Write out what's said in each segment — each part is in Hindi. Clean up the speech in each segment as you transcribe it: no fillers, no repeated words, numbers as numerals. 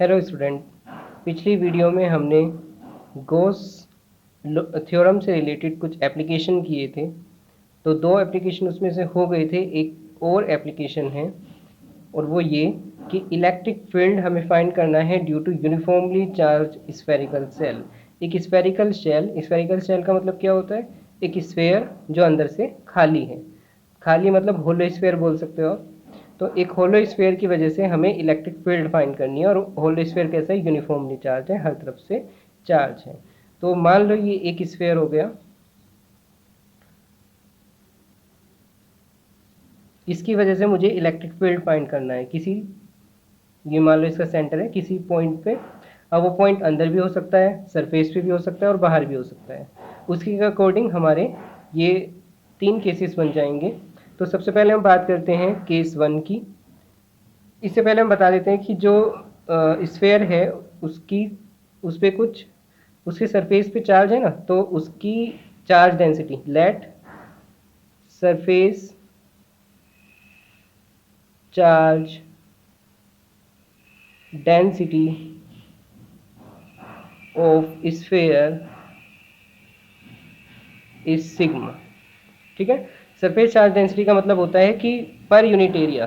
Hello student. पिछली वीडियो में हमने गॉस थ्योरम से रिलेटेड कुछ एप्लीकेशन किए थे। तो दो एप्लीकेशन उसमें से हो गए थे, एक और एप्लीकेशन है और वो ये कि इलेक्ट्रिक फील्ड हमें फाइंड करना है due to uniformly charge spherical shell. एक स्फेरिकल सेल का मतलब क्या होता है? एक स्फेयर जो अंदर से खाली है। खाली मतलब होलो स्फेयर बोल सकते हो आप। तो एक होलो स्फेयर की वजह से हमें इलेक्ट्रिक फील्ड फाइंड करनी है, और होलो स्फेयर कैसा है? यूनिफॉर्मली चार्ज है, हर तरफ से चार्ज है। तो मान लो ये एक स्फेयर हो गया, इसकी वजह से मुझे इलेक्ट्रिक फील्ड फाइंड करना है किसी, ये मान लो इसका सेंटर है किसी पॉइंट पे। अब वो पॉइंट अंदर भी हो सकता है, सरफेस पे भी हो सकता है और बाहर भी हो सकता है। उसके अकॉर्डिंग हमारे ये तीन केसेस बन जाएंगे। तो सबसे पहले हम बात करते हैं केस वन की। इससे पहले हम बता देते हैं कि जो स्फेयर है उसकी, उस पर कुछ उसके सरफेस पे चार्ज है ना, तो उसकी charge density, let surface charge density of sphere is sigma. ठीक है। सरफेस चार्ज डेंसिटी का मतलब होता है कि पर यूनिट एरिया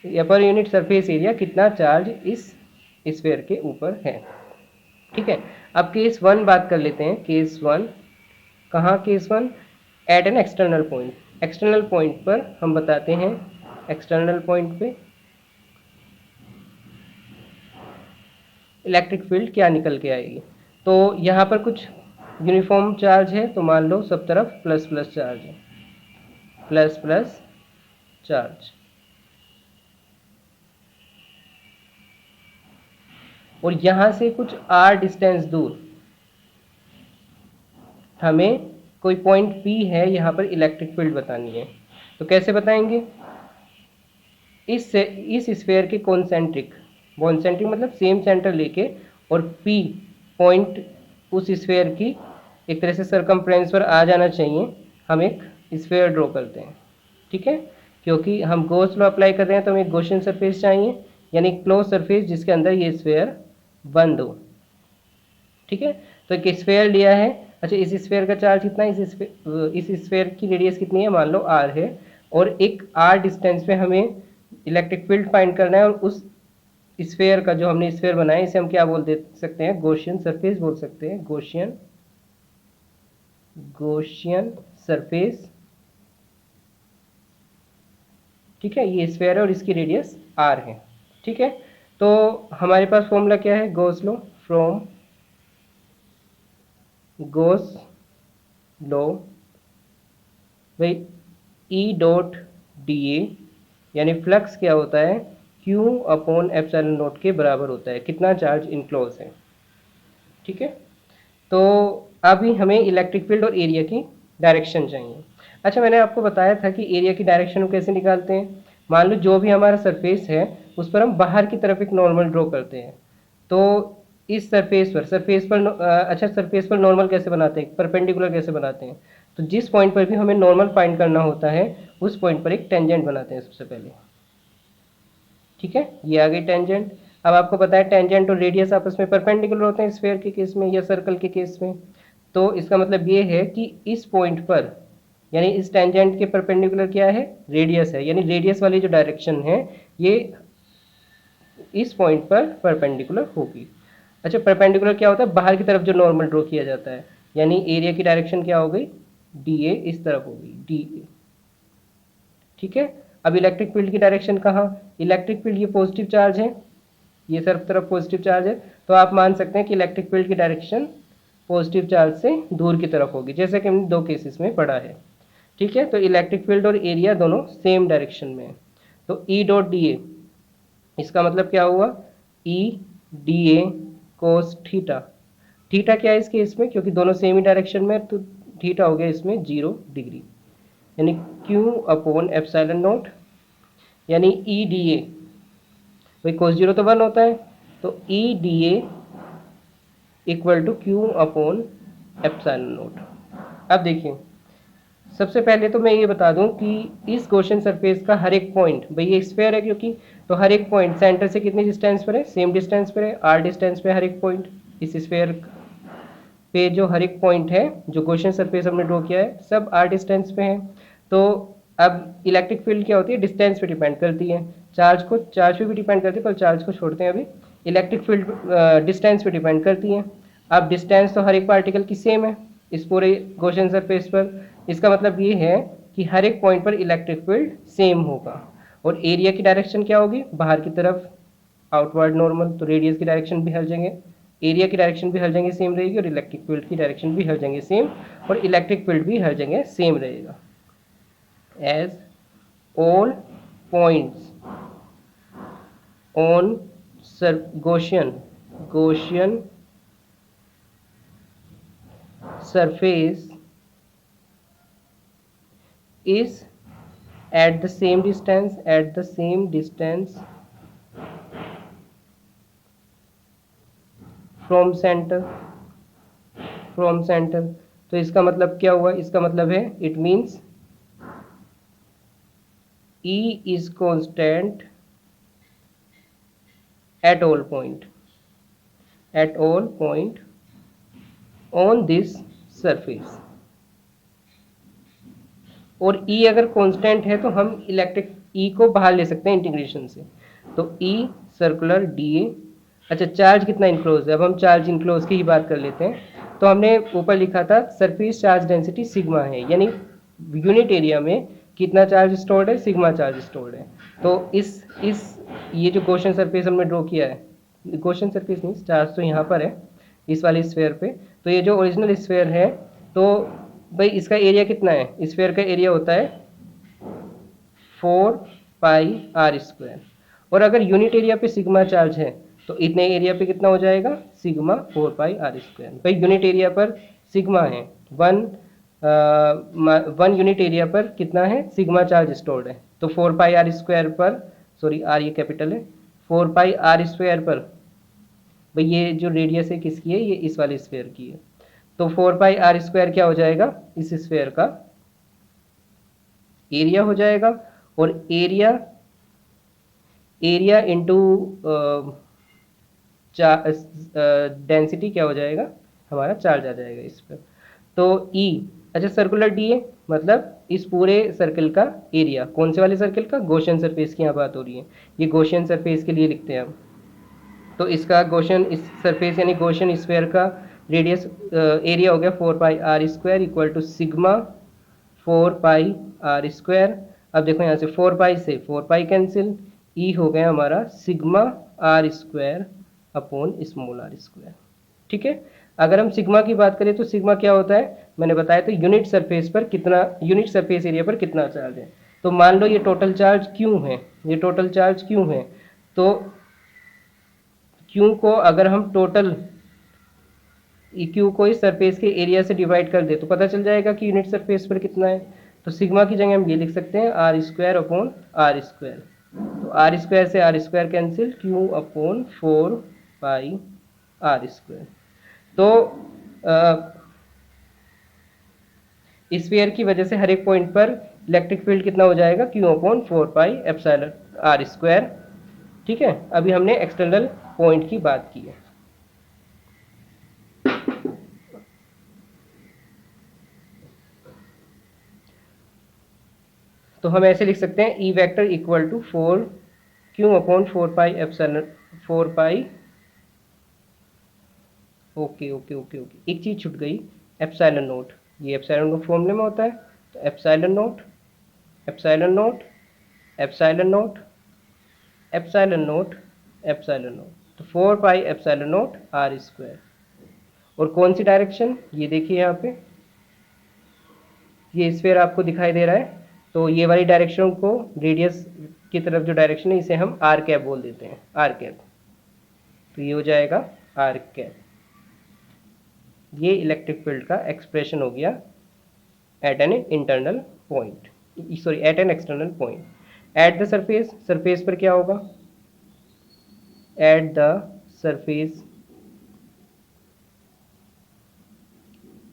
या पर यूनिट सरफेस एरिया कितना चार्ज इस स्फेयर के ऊपर है। ठीक है। अब केस वन बात कर लेते हैं। केस वन कहाँ? Case one at an external point. External point पर हम बताते हैं, एक्सटर्नल पॉइंट पे इलेक्ट्रिक फील्ड क्या निकल के आएगी। तो यहाँ पर कुछ यूनिफॉर्म चार्ज है, तो मान लो सब तरफ प्लस प्लस चार्ज है, प्लस प्लस चार्ज। और यहाँ से कुछ आर डिस्टेंस दूर हमें कोई पॉइंट पी है, यहाँ पर इलेक्ट्रिक फील्ड बतानी है। तो कैसे बताएंगे? इस स्फेयर के कॉन्सेंट्रिक, कॉन्सेंट्रिक मतलब सेम सेंटर लेके, और पी पॉइंट उस स्फेयर की एक तरह से सरकमफ्रेंस पर आ जाना चाहिए। हम एक स्फेयर ड्रॉ करते हैं। ठीक है। क्योंकि हम गॉस लॉ अप्लाई कर रहे हैं तो हमें एक गॉसियन सरफेस चाहिए, यानी क्लोज सरफेस जिसके अंदर ये स्फेयर बंद हो। ठीक है। तो एक स्फेयर लिया है। अच्छा, इस स्फेयर का चार्ज कितना है? इस स्फेयर की रेडियस कितनी है? मान लो आर है। और एक आर डिस्टेंस पे हमें इलेक्ट्रिक फील्ड फाइंड करना है, और उस स्फेयर का जो हमने स्फेयर बनाया इसे हम क्या बोल दे सकते हैं? गॉसियन सरफेस बोल सकते हैं। Gaussian surface. ठीक है। ये स्फेयर है और इसकी रेडियस आर है। ठीक है। तो हमारे पास फॉर्मूला क्या है? Gauss law, from Gauss law भाई ई डॉट डी ए, यानी फ्लक्स क्या होता है? क्यू अपॉन एप्सिलॉन नॉट के बराबर होता है। कितना चार्ज इनक्लोज है। ठीक है। तो अभी हमें इलेक्ट्रिक फील्ड और एरिया की डायरेक्शन चाहिए। अच्छा, मैंने आपको बताया था कि एरिया की डायरेक्शन को कैसे निकालते हैं। मान लो जो भी हमारा सरफेस है उस पर हम बाहर की तरफ एक नॉर्मल ड्रॉ करते हैं। तो इस अच्छा, सरफेस पर नॉर्मल कैसे बनाते हैं, परपेंडिकुलर कैसे बनाते हैं? तो जिस पॉइंट पर भी हमें नॉर्मल फाइंड करना होता है उस पॉइंट पर एक टेंजेंट बनाते हैं सबसे पहले। ठीक है। ये आ गई टेंजेंट। अब आपको पता है टेंजेंट और रेडियस आपस में परपेंडिकुलर होते हैं स्फेयर के केस में या सर्कल के केस में। तो इसका मतलब ये है कि इस पॉइंट पर, यानी इस टेंजेंट के परपेंडिकुलर क्या है? रेडियस है। यानी रेडियस वाली जो डायरेक्शन है ये इस पॉइंट पर परपेंडिकुलर होगी। अच्छा, परपेंडिकुलर क्या होता है? बाहर की तरफ जो नॉर्मल ड्रॉ किया जाता है। यानी एरिया की डायरेक्शन क्या हो गई? डी ए इस तरफ होगी, डी ए। ठीक है। अब इलेक्ट्रिक फील्ड की डायरेक्शन कहाँ? इलेक्ट्रिक फील्ड ये पॉजिटिव चार्ज है, ये सब तरफ पॉजिटिव चार्ज है, तो आप मान सकते हैं कि इलेक्ट्रिक फील्ड की डायरेक्शन पॉजिटिव चार्ज से दूर की तरफ होगी, जैसे कि हमने दो केसेस में पढ़ा है। ठीक है। तो इलेक्ट्रिक फील्ड और एरिया दोनों सेम डायरेक्शन में है। तो ई डॉट डी ए, इसका मतलब क्या हुआ? ई डी ए कोस थीटा। थीटा क्या है इस केस में? क्योंकि दोनों सेम ही डायरेक्शन में, तो थीटा हो गया इसमें 0 डिग्री, यानी क्यू अपॉन एप्सिलॉन नॉट, यानी ई डी ए, भाई कोस जीरो तो 1 होता है, तो E D A equal to Q upon epsilon naught. अब देखिए, सबसे पहले तो मैं ये बता दूं कि इस गॉसियन सरफेस का हर एक पॉइंट, भाई ये स्फीयर है क्योंकि, तो हर एक पॉइंट सेंटर से कितनी डिस्टेंस पर है, सेम डिस्टेंस पर है, आर डिस्टेंस पे हर एक पॉइंट इस स्फीयर पे। जो हर एक पॉइंट है जो गॉसियन सरफेस हमने ड्रॉ किया है सब आर डिस्टेंस पे है। तो अब इलेक्ट्रिक फील्ड क्या होती है, डिस्टेंस पे डिपेंड करती है। चार्ज पे भी डिपेंड करती है, पर चार्ज को छोड़ते हैं अभी। इलेक्ट्रिक फील्ड डिस्टेंस पे डिपेंड करती है। अब डिस्टेंस तो हर एक पार्टिकल की सेम है इस पूरे गॉसियन सरफेस पर। इसका मतलब ये है कि हर एक पॉइंट पर इलेक्ट्रिक फील्ड सेम होगा। और एरिया की डायरेक्शन क्या होगी, बाहर की तरफ, आउटवर्ड नॉर्मल। तो रेडियस की डायरेक्शन भी हर जगह, एरिया की डायरेक्शन भी हर जगह सेम रहेगी, और इलेक्ट्रिक फील्ड की डायरेक्शन भी हर जगह सेम, और इलेक्ट्रिक फील्ड भी हर जगह सेम रहेगा। As all points on Gaussian surface is at the same distance from center। तो इसका मतलब क्या हुआ, इसका मतलब है it means E is constant at all point on this surface। और E अगर कांस्टेंट है तो हम इलेक्ट्रिक E को बाहर ले सकते हैं इंटीग्रेशन से। तो E सर्कुलर dA। अच्छा, चार्ज कितना इनक्लोज है, अब हम चार्ज इनक्लोज की ही बात कर लेते हैं। तो हमने ऊपर लिखा था सरफेस चार्ज डेंसिटी सिग्मा है, यानी यूनिट एरिया में कितना चार्ज स्टोर्ड है, सिग्मा चार्ज स्टोर्ड है। तो इस ये जो गॉसियन सरफेस हमने ड्रॉ किया है, गॉसियन सरफेस नहीं, चार्ज तो यहाँ पर है इस वाले स्फीयर पे। तो ये जो ओरिजिनल स्फीयर है, तो भाई इसका एरिया कितना है, स्फीयर का एरिया होता है 4πr²। और अगर यूनिट एरिया पे सिग्मा चार्ज है तो इतने एरिया पे कितना हो जाएगा, सिग्मा 4πr²। भाई यूनिट एरिया पर सिग्मा है वन यूनिट एरिया पर कितना है, सिग्मा चार्ज स्टोर्ड है। तो 4πr² पर, सॉरी आर ये कैपिटल है, 4πr² पर, भाई ये जो रेडियस है किसकी है, ये इस वाले स्फीयर की है। तो 4πr² क्या हो जाएगा, इस स्फीयर का एरिया हो जाएगा। और एरिया इंटू डेंसिटी क्या हो जाएगा, हमारा चार्ज आ जाएगा इस पर। तो E, अच्छा सर्कुलर डी है, मतलब इस पूरे सर्कल का एरिया, कौन से वाले सर्कल का, गॉसियन सरफेस की यहाँ बात हो रही है, ये गॉसियन सरफेस के लिए लिखते हैं हम। तो इसका गॉसियन इस सरफेस यानी गॉसियन स्फीयर का रेडियस एरिया हो गया 4πr² equal to sigma 4πr²। अब देखो यहाँ से 4π से 4π कैंसिल, E हो गया हमारा sigma r² upon small r²। ठीक है, अगर हम सिग्मा की बात करें तो सिग्मा क्या होता है, मैंने बताया तो यूनिट सरफेस पर कितना, यूनिट सरफेस एरिया पर कितना चार्ज है। तो मान लो ये टोटल चार्ज क्यू है, ये टोटल चार्ज क्यू है। तो क्यू को अगर हम टोटल क्यू को इस सरफेस के एरिया से डिवाइड कर दे तो पता चल जाएगा कि यूनिट सरफेस पर कितना है। तो सिग्मा की जगह हम ये लिख सकते हैं r² अपॉन r²। तो r² से r² cancel, Q upon 4πr²। तो स्फीयर की वजह से हर एक पॉइंट पर इलेक्ट्रिक फील्ड कितना हो जाएगा, क्यू अपॉन 4πr²। ठीक है, अभी हमने एक्सटर्नल पॉइंट की बात की है। तो हम ऐसे लिख सकते हैं E vector equal to 4q upon 4π। Okay okay okay okay, एक चीज़ छूट गई, एप्सिलॉन नोट। ये एप्सिलॉन नोट फॉर्मूले में होता है। तो epsilon naught epsilon naught epsilon naught epsilon naught epsilon naught, तो 4π नोट r²। और कौन सी डायरेक्शन, ये देखिए यहाँ पे ये स्फीयर आपको दिखाई दे रहा है। तो ये वाली डायरेक्शन को, रेडियस की तरफ जो डायरेक्शन है, इसे हम आर कैप बोल देते हैं, आर कैप। तो ये हो जाएगा आर कैप। ये इलेक्ट्रिक फील्ड का एक्सप्रेशन हो गया at an internal point, sorry at an external point. At the surface, surface पर क्या होगा, एट द सरफेस,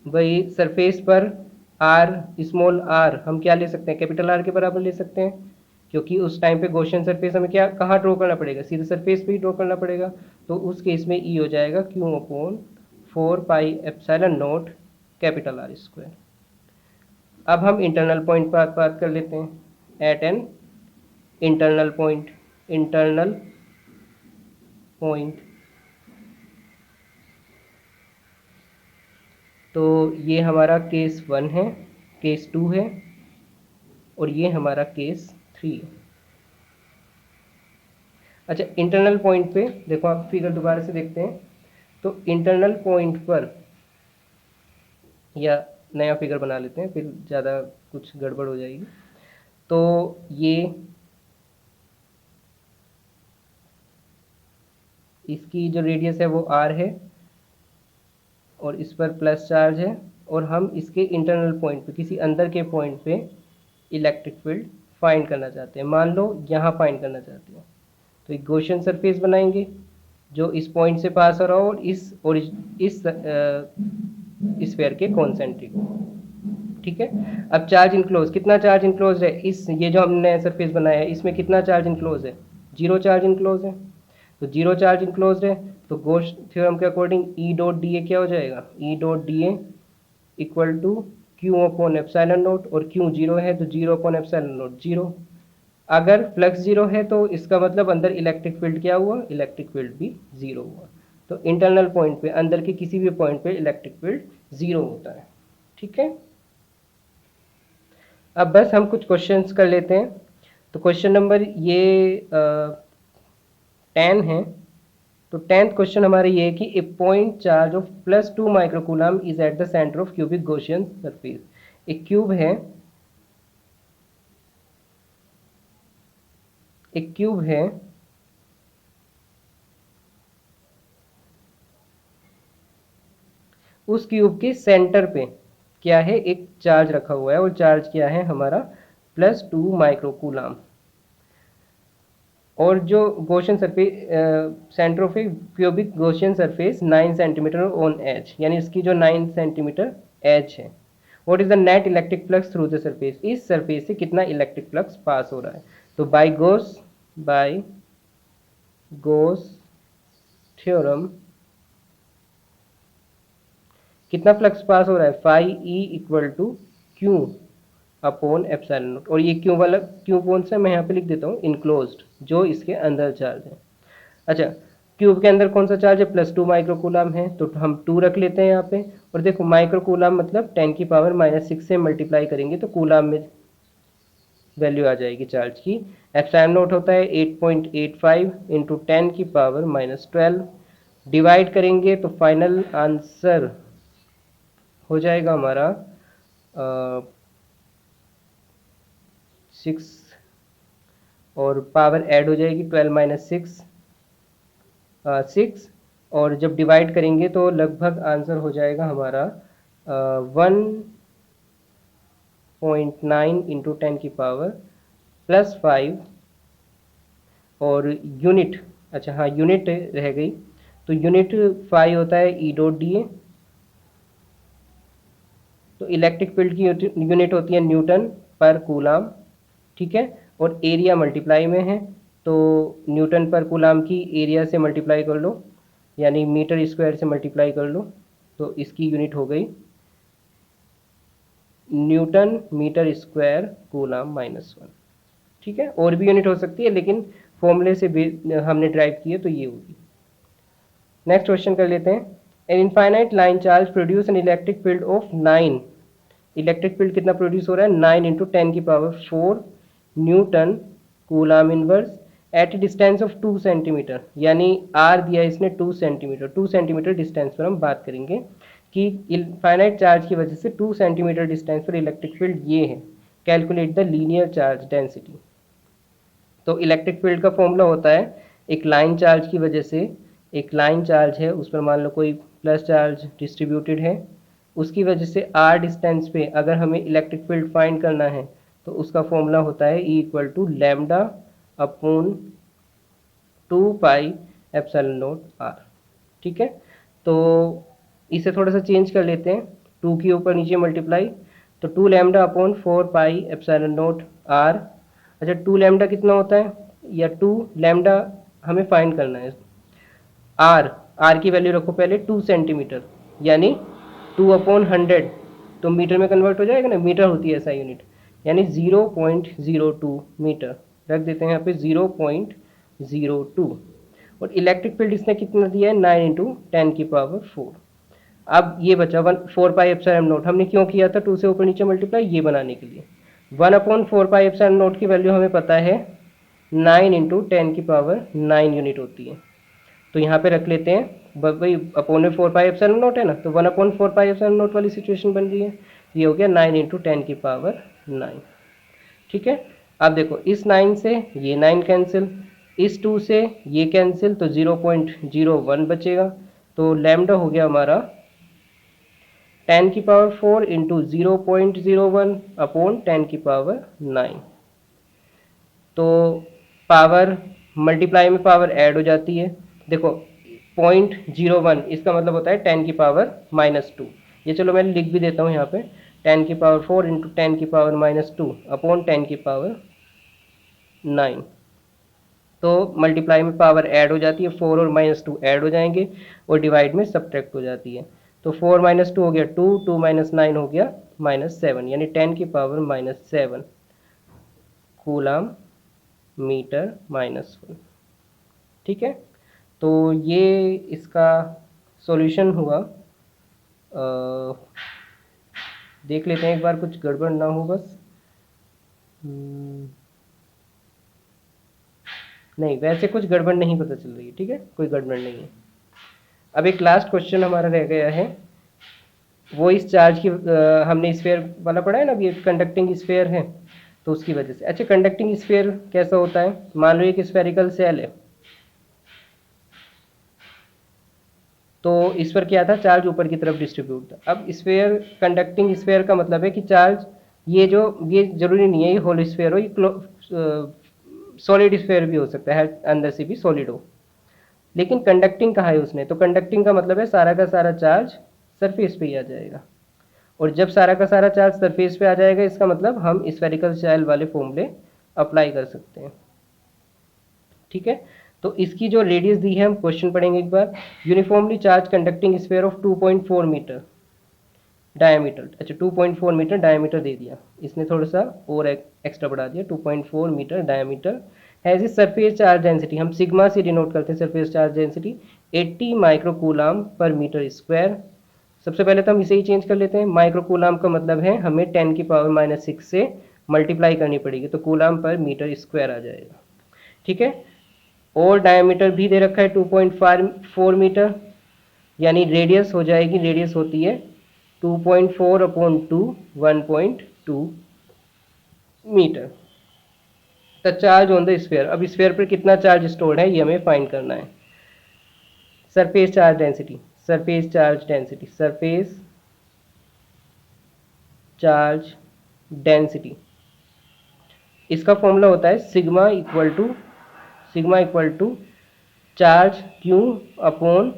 वही सरफेस पर आर, स्मॉल आर हम क्या ले सकते हैं, कैपिटल आर के बराबर ले सकते हैं, क्योंकि उस टाइम पे गॉसियन सरफेस हमें क्या कहाँ ड्रॉ करना पड़ेगा, सीधे सरफेस पे ही ड्रॉ करना पड़ेगा। तो उस केस में ई हो जाएगा Q upon 4 pi epsilon naught capital R square. अब हम इंटरनल पॉइंट पर बात कर लेते हैं। At an internal point, internal point, तो ये हमारा केस 1 है, केस 2 है, और ये हमारा केस 3 है। अच्छा, इंटरनल पॉइंट पे देखो, आप फिगर दोबारा से देखते हैं। तो इंटरनल पॉइंट पर, या नया फिगर बना लेते हैं, फिर ज़्यादा कुछ गड़बड़ हो जाएगी। तो ये इसकी जो रेडियस है वो r है, और इस पर प्लस चार्ज है, और हम इसके इंटरनल पॉइंट पे, किसी अंदर के पॉइंट पे इलेक्ट्रिक फील्ड फाइंड करना चाहते हैं। मान लो यहाँ फाइंड करना चाहते हैं, तो एक गॉसियन सरफेस बनाएंगे जो इस पॉइंट से पास हो रहा हो, और इस स्फीयर के कॉन्सेंट्रिक। ठीक है। अब चार्ज इनक्लोज, कितना चार्ज इनक्लोज है इस, ये जो हमने सरफेस बनाया है इसमें कितना चार्ज इनक्लोज है, 0 चार्ज इनक्लोज है। तो 0 चार्ज इनक्लोज है, तो गॉस थ्योरम के according E dot D A क्या हो जाएगा, E dot D A equal to Q upon epsilon naught, और क्यू 0 है तो 0 अपॉन एप्सिलॉन नॉट 0। अगर फ्लक्स 0 है तो इसका मतलब अंदर इलेक्ट्रिक फील्ड क्या हुआ, इलेक्ट्रिक फील्ड भी 0 हुआ। तो इंटरनल पॉइंट पे, अंदर के किसी भी पॉइंट पे इलेक्ट्रिक फील्ड 0 होता है। ठीक है। अब बस हम कुछ क्वेश्चंस कर लेते हैं। तो क्वेश्चन नंबर ये 10 है। तो 10th क्वेश्चन हमारा ये है कि a point charge of +2 microcoulomb is at the centre of cubic Gaussian surface. एक क्यूब है, एक क्यूब है, उस क्यूब के सेंटर पे क्या है, एक चार्ज रखा हुआ है, और चार्ज क्या है हमारा +2 माइक्रोकूलम। और जो Gaussian surface, centre of a cubic Gaussian surface 9 centimetre on edge, यानी इसकी जो 9 सेंटीमीटर एज है। What is the net electric flux through the surface, इस सरफेस से कितना इलेक्ट्रिक फ्लक्स पास हो रहा है। तो बाय गॉस थ्योरम कितना फ्लक्स पास हो रहा है, phi E equal to Q upon epsilon naught. और ये क्यू वाला, क्यू कौन सा, मैं यहाँ पे लिख देता हूँ इनक्लोज्ड, जो इसके अंदर चार्ज है। अच्छा, क्यूब के अंदर कौन सा चार्ज है, +2 माइक्रोकूलम है, तो हम 2 रख लेते हैं यहाँ पे। और देखो माइक्रोकूलम मतलब 10⁻⁻6 से मल्टीप्लाई करेंगे तो कूलम में वैल्यू आ जाएगी चार्ज की। एप्सिलॉन नॉट होता है 8.85 इंटू 10⁻12, डिवाइड करेंगे तो फाइनल आंसर हो जाएगा हमारा 6, और पावर ऐड हो जाएगी 12-6, और जब डिवाइड करेंगे तो लगभग आंसर हो जाएगा हमारा 1.9 इंटू 10⁻+5, और यूनिट, अच्छा हाँ यूनिट रह गई, तो यूनिट फाई होता है ई डॉट डी ए। तो इलेक्ट्रिक फील्ड की यूनिट होती है न्यूटन पर कूलम। ठीक है। और एरिया मल्टीप्लाई में है, तो न्यूटन पर कूलम की एरिया से मल्टीप्लाई कर लो, यानी मीटर स्क्वायर से मल्टीप्लाई कर लो, तो इसकी यूनिट हो गई न्यूटन मीटर स्क्वायर कूलम -1। ठीक है। और भी यूनिट हो सकती है, लेकिन फॉर्मूले से हमने ड्राइव किए तो ये होगी। नेक्स्ट क्वेश्चन कर लेते हैं। An infinite line charge produce an electric field of 9, electric field कितना प्रोड्यूस हो रहा है, 9 into 10⁻4 Newton coulomb inverse at distance of 2 centimetre, यानी आर दिया इसने 2 सेंटीमीटर, 2 सेंटीमीटर डिस्टेंस पर हम बात करेंगे कि इनफाइनाइट चार्ज की वजह से 2 सेंटीमीटर डिस्टेंस पर इलेक्ट्रिक फील्ड ये है। Calculate the linear charge density. तो इलेक्ट्रिक फील्ड का फॉर्मूला होता है, एक लाइन चार्ज की वजह से, एक लाइन चार्ज है उस पर मान लो कोई प्लस चार्ज डिस्ट्रीब्यूटेड है, उसकी वजह से आर डिस्टेंस पे अगर हमें इलेक्ट्रिक फील्ड फाइंड करना है तो उसका फॉर्मूला होता है E equal to lambda upon 2 pi epsilon naught R. ठीक है। तो इसे थोड़ा सा चेंज कर लेते हैं, 2 के ऊपर नीचे मल्टीप्लाई, तो 2 lambda upon 4 pi epsilon naught R. अच्छा 2 लैम्डा कितना होता है, या 2 लैम्डा हमें फाइंड करना है। आर की वैल्यू रखो पहले 2 सेंटीमीटर, यानी 2 अपॉन 100 तो मीटर में कन्वर्ट हो जाएगा ना, मीटर होती है ऐसा यूनिट, यानी 0.02 मीटर। रख देते हैं यहाँ पे 0.02। और इलेक्ट्रिक फील्ड इसने कितना दिया है, 9 इंटू 10⁴। अब ये बचा 4 पाई एप्सिलॉन नॉट, हमने क्यों किया था 2 से ऊपर नीचे मल्टीप्लाई, ये बनाने के लिए। 1/4 पाई एप्सिलॉन नॉट की वैल्यू हमें पता है 9 इंटू 10⁹ यूनिट होती है। तो यहाँ पे रख लेते हैं, भाई अपॉन में 4 पाई एप्सिलॉन नॉट है ना, तो 1/4 पाई एप्सिलॉन नॉट वाली सिचुएशन बन रही है। ये हो गया 9 इंटू 10⁹। ठीक है। अब देखो इस 9 से ये 9 कैंसिल, इस 2 से ये कैंसिल, तो 0.01 बचेगा। तो लैम्डा हो गया हमारा 10⁴ इंटू 0.01 अपॉन 10⁹। तो पावर मल्टीप्लाई में पावर ऐड हो जाती है। देखो 0.01 इसका मतलब होता है 10⁻²। ये चलो मैं लिख भी देता हूँ यहाँ पे, 10⁴ इंटू 10⁻² अपॉन 10⁹। तो मल्टीप्लाई में पावर ऐड हो जाती है, 4 और -2 ऐड हो जाएंगे और डिवाइड में सब्ट्रैक्ट हो जाती है। तो 4 - 2 हो गया 2, 2 - 9 हो गया -7, यानी 10⁻⁻7 कूलम मीटर -1। ठीक है। तो ये इसका सॉल्यूशन हुआ। देख लेते हैं एक बार, कुछ गड़बड़ ना हो बस। नहीं, वैसे कुछ गड़बड़ नहीं पता चल रही है। ठीक है, कोई गड़बड़ नहीं है। अब एक लास्ट क्वेश्चन हमारा रह गया है, वो इस चार्ज की हमने स्फीयर वाला पढ़ा है ना, अभी ये कंडक्टिंग स्फीयर है, तो उसकी वजह से। अच्छा कंडक्टिंग स्फीयर कैसा होता है, मान लो एक स्फेरिकल सेल है, तो इस पर क्या था, चार्ज ऊपर की तरफ डिस्ट्रीब्यूट था। अब स्फीयर, कंडक्टिंग स्फीयर का मतलब है कि चार्ज, ये जरूरी नहीं है ये होल स्फीयर हो, ये सॉलिड स्फीयर भी हो सकता है, अंदर से भी सॉलिड हो। लेकिन कंडक्टिंग कहा है उसने, तो कंडक्टिंग का मतलब है सारा का सारा चार्ज सरफेस पे ही आ जाएगा। और जब सारा का सारा चार्ज सरफेस पे आ जाएगा, इसका मतलब हम स्फेरिकल शेल वाले फॉर्मूले अप्लाई कर सकते हैं। ठीक है। तो इसकी जो रेडियस दी है, हम क्वेश्चन पढ़ेंगे एक बार। Uniformly charge conducting sphere of 2.4 metre diameter. अच्छा 2.4 मीटर डायमीटर दे दिया इसने, थोड़ा सा और एक्स्ट्रा बढ़ा दिया, 2.4 metre diameter has a surface charge density, हम सिग्मा से डिनोट करते हैं surface charge density, 80 microcoulomb per metre square. सबसे पहले तो हम इसे ही चेंज कर लेते हैं, माइक्रोकूलम का मतलब है हमें 10⁻⁻6 से मल्टीप्लाई करनी पड़ेगी, तो कूलम पर मीटर स्क्वायर आ जाएगा। ठीक है। और डायमीटर भी दे रखा है 2.4 मीटर, यानी रेडियस हो जाएगी, रेडियस होती है 2.4/2 1.2 metre. The charge on the sphere, अब स्फीयर पर कितना चार्ज स्टोर्ड है ये हमें फाइंड करना है। Surface charge density, surface charge density, surface charge density, इसका फॉर्मूला होता है sigma equal to charge Q upon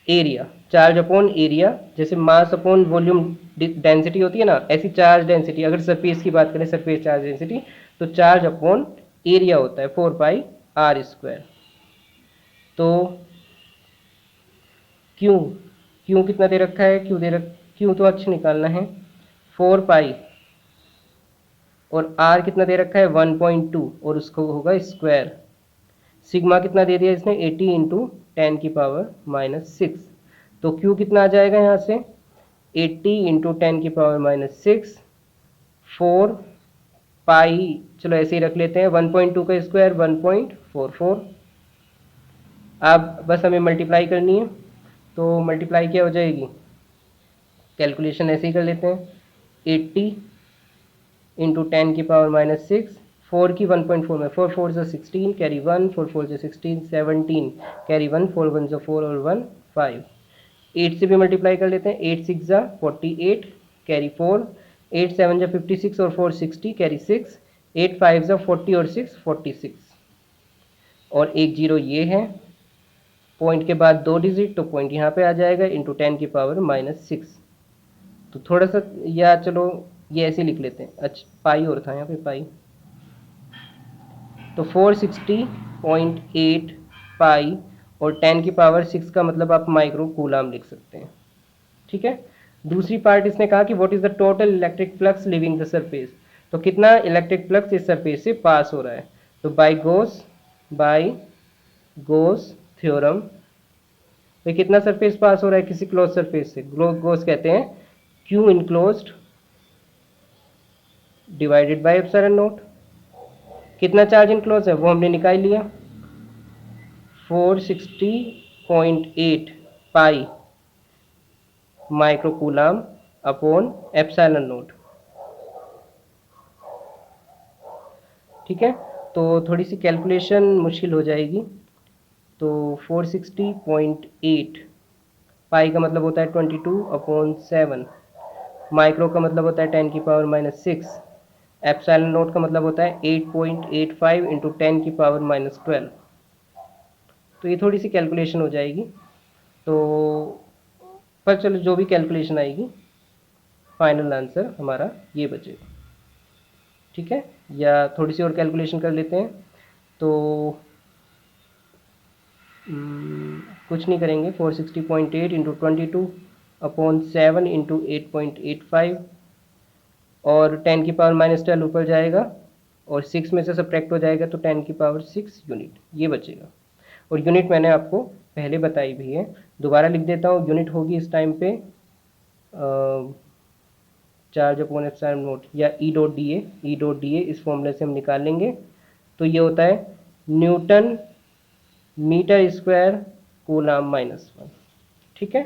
area. Charge upon area, जैसे मास अपॉन वॉल्यूम डेंसिटी होती है ना, ऐसी चार्ज डेंसिटी, अगर सरफेस की बात करें सरफेस चार्ज डेंसिटी, तो चार्ज अपॉन एरिया होता है 4πr²। तो क्यू कितना दे रखा है, क्यू तो अच्छा निकालना है 4 पाई, और आर कितना दे रखा है 1.2, और उसको होगा स्क्वायर। सिग्मा कितना दे दिया इसने 80 इंटू 10⁻⁻6, तो क्यू कितना आ जाएगा यहाँ से 80 इंटू 10⁻⁻6 4 पाई, चलो ऐसे ही रख लेते हैं, 1.2 का स्क्वायर 1.44। अब बस हमें मल्टीप्लाई करनी है, तो मल्टीप्लाई क्या हो जाएगी, कैलकुलेशन ऐसे ही कर लेते हैं, 80 इंटू 10⁻⁻6, 4 की 1.4 में 4 4 से 16 कैरी 1, 4 4 से 16 17 कैरी 1, 4 1 से 4 और 1 5। 8 से भी मल्टीप्लाई कर लेते हैं, 8 6 जा 48 कैरी 4, 8 7 जा 56 और 4 60 कैरी 6, 8 5 जा 40 और 6 46, और एक जीरो ये है, पॉइंट के बाद 2 डिजिट, तो पॉइंट यहाँ पे आ जाएगा इंटू 10⁻⁻6। तो थोड़ा सा, या चलो ये ऐसे लिख लेते हैं। अच्छा, पाई और था यहाँ पे, पाई। तो 460.8 पाई और 10 की पावर 6 का मतलब आप माइक्रो कूलाम लिख सकते हैं। ठीक है। दूसरी पार्ट इसने कहा कि what is the total electric flux living the surface, तो कितना इलेक्ट्रिक फ्लक्स इस सरफेस से पास हो रहा है। तो बाय गोस थ्योरम, तो कितना सरफेस पास हो रहा है किसी क्लोज सरफेस से, गोस कहते हैं Q enclosed divided by epsilon not. कितना चार्ज इनक्लोज है वो हमने निकाल लिया, 460.8 पाई माइक्रोकूलाम अपॉन एप्सिलॉन नॉट। ठीक है। तो थोड़ी सी कैलकुलेशन मुश्किल हो जाएगी। तो 460.8 पाई का मतलब होता है 22/7, माइक्रो का मतलब होता है 10 की पावर -6, एप्सिलॉन नोट का मतलब होता है 8.85 इंटू 10 की पावर -12। तो ये थोड़ी सी कैलकुलेशन हो जाएगी, तो पर चलो जो भी कैलकुलेशन आएगी फाइनल आंसर हमारा ये बचेगा। ठीक है। या थोड़ी सी और कैलकुलेशन कर लेते हैं। तो कुछ नहीं करेंगे, 460.8 इंटू 22/7 इंटू 8.85 और 10 की पावर -12 ऊपर जाएगा और 6 में से सब्ट्रैक्ट हो जाएगा तो 10 की पावर 6 यूनिट ये बचेगा। और यूनिट मैंने आपको पहले बताई भी है, दोबारा लिख देता हूँ। यूनिट होगी इस टाइम पे चार्ज अपॉन एप्सिलॉन नोट या ई डॉट डी ए इस फॉर्मूले से हम निकाल लेंगे। तो ये होता है न्यूटन मीटर स्क्वायर कूलाम -1। ठीक है।